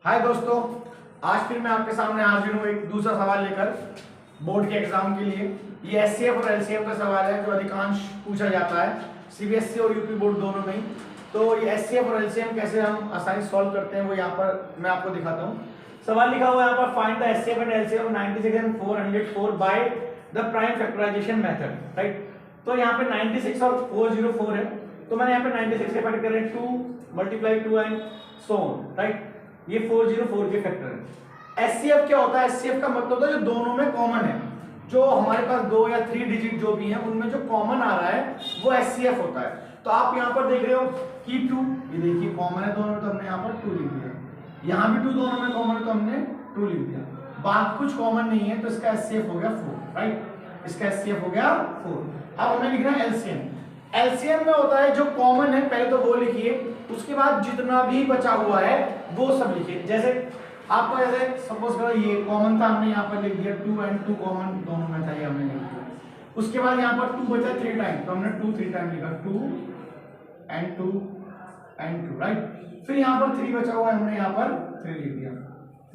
हाय दोस्तों, आज फिर मैं आपके सामने हाजिर हूँ एक दूसरा सवाल लेकर बोर्ड के एग्जाम के लिए। ये एचसीएफ और एलसीएम का सवाल है जो अधिकांश पूछा जाता है सीबीएसई और यूपी बोर्ड दोनों में ही। तो ये एचसीएफ और एलसीएम कैसे हम आसानी सॉल्व करते हैं वो यहाँ पर मैं आपको दिखाता हूँ। सवाल लिखा हुआ है यहाँ पर, find the HCF and LCM of 96 and 404 by the prime factorisation method, right. तो यहाँ पे 96 और 404 है, तो मैंने यहाँ पे 96 के फैक्टर करें 2 × 2 एंड सो ऑन, राइट। ये 404 के फैक्टर है। एचसीएफ क्या होता है? एचसीएफ का मतलब होता है जो दोनों में कॉमन है, जो हमारे पास 2 या 3 डिजिट जो भी है उनमें जो कॉमन आ रहा है वो एचसीएफ होता है। तो आप यहाँ पर देख रहे हो कि 2, ये देखिए कॉमन है दोनों में, तो हमने यहाँ पर 2 लिख दिया। यहाँ भी 2 दोनों में कॉमन है तो हमने 2 लिख दिया। बात कुछ कॉमन नहीं है तो इसका एचसीएफ हो गया 4, राइट। इसका एचसीएफ हो गया 4। अब हमें लिखना है एलसीएम। एलसीएम में होता है जो कॉमन है पहले तो वो लिखिए, उसके बाद जितना भी बचा हुआ है वो सब लिखिए। जैसे आपको जैसे सपोज करो ये कॉमन था, हमने यहाँ पर लिख दिया 2 एंड 2 कॉमन दोनों में था, ये हमने लिख दिया। उसके बाद यहाँ पर 2 बचा 3 टाइम, तो हमने 2 3 टाइम लिखा, 2 एंड 2 एंड 2, राइट। फिर यहाँ पर 3 बचा हुआ है, हमने यहाँ पर 3 लिख दिया।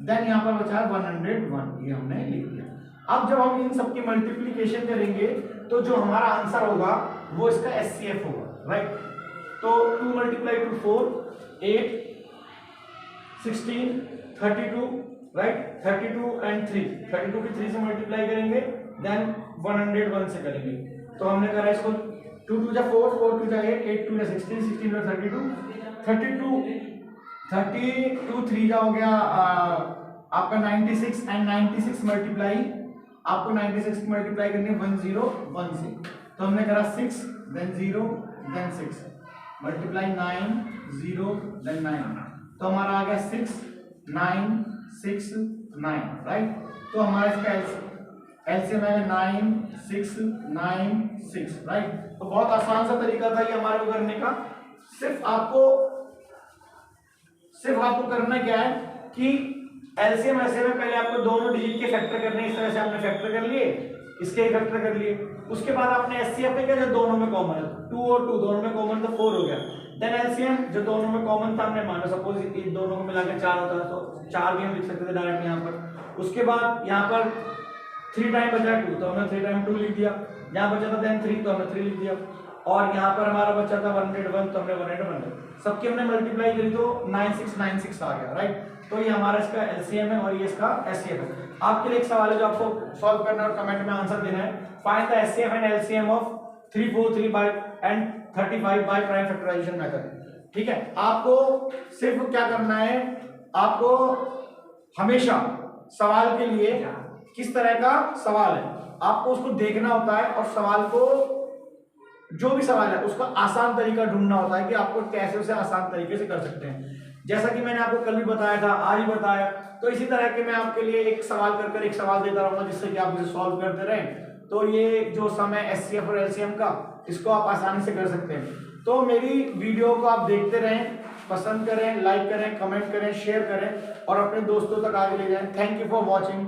देन यहाँ पर बचा है 101, ये हमने लिख दिया। अब जब हम इन सबकी मल्टीप्लिकेशन करेंगे तो जो हमारा आंसर होगा वो इसका एचसीएफ होगा, राइट। तो 2 × 2 4, 8, 16, 32, राइट। 32 एंड 3, 32 की 3 से मल्टीप्लाई करेंगे, देन 101 से करेंगे। तो हमने करा इसको 2 2 जा 4, 4 2 जा 8, 8 2 जा 16, 16 जा 32, 32 3 जा हो गया आपका 96 एंड 96 मल्टीप्लाई, आपको 96 की मल्टीप्लाई करनी है 101 से। तो हमने करा 6 देन 0 देन 6 मल्टीप्लाई 9 0 देन 9, तो हमारा आ गया 6 9 6 9, राइट। तो हमारा इसका एलसीएम है 9 6 9 6, राइट। तो बहुत आसान सा तरीका था ये हमारे को करने का। सिर्फ आपको करना क्या है कि एलसीएम ऐसे में पहले आपको दोनों डिजिट के फैक्टर करने, इस तरह से आपने फैक्टर कर लिए, इसके फैक्टर कर लिए। उसके बाद आपने एचसीएफ पे किया जो दोनों में कॉमन है, 2 और 2 दोनों में कॉमन तो 4 हो गया। देन एलसीएम जो दोनों में कॉमन था हमने माना सपोज इन दोनों को मिलाकर 4 होता है तो 4 भी हम लिख सकते थे डायरेक्ट यहाँ पर। उसके बाद यहाँ पर 3 टाइम बचा 2, तो हमने 3 टाइम 2 लिख दिया। यहाँ बचा था देन 3, तो हमने 3 लिख दिया। और यहाँ पर हमारा बचा था 101, तो हमने 101 सबकी हमने मल्टीप्लाई करी तो 9696 आ गया, राइट। तो ये हमारा इसका एलसीएम है और ये इसका एचसीएफ है। आपके लिए एक सवाल है जो आपको सॉल्व करना है और कमेंट में आंसर देना है। Find the HCF and LCM of 343 by and 35 by prime factorisation method. ठीक है, आपको सिर्फ क्या करना है, आपको हमेशा सवाल के लिए किस तरह का सवाल है आपको उसको देखना होता है और सवाल को, जो भी सवाल है उसका आसान तरीका ढूंढना होता है कि आपको कैसे उसे आसान तरीके से कर सकते हैं। जैसा कि मैंने आपको कल भी बताया था, आज भी बताया, तो इसी तरह के मैं आपके लिए एक सवाल कर एक सवाल देता रहूंगा जिससे कि आप उसे सॉल्व करते रहें। तो ये जो सम है एचसीएफ और एलसीएम का, इसको आप आसानी से कर सकते हैं। तो मेरी वीडियो को आप देखते रहें, पसंद करें, लाइक करें, कमेंट करें, शेयर करें और अपने दोस्तों तक आगे ले जाएं। Thank you for watching.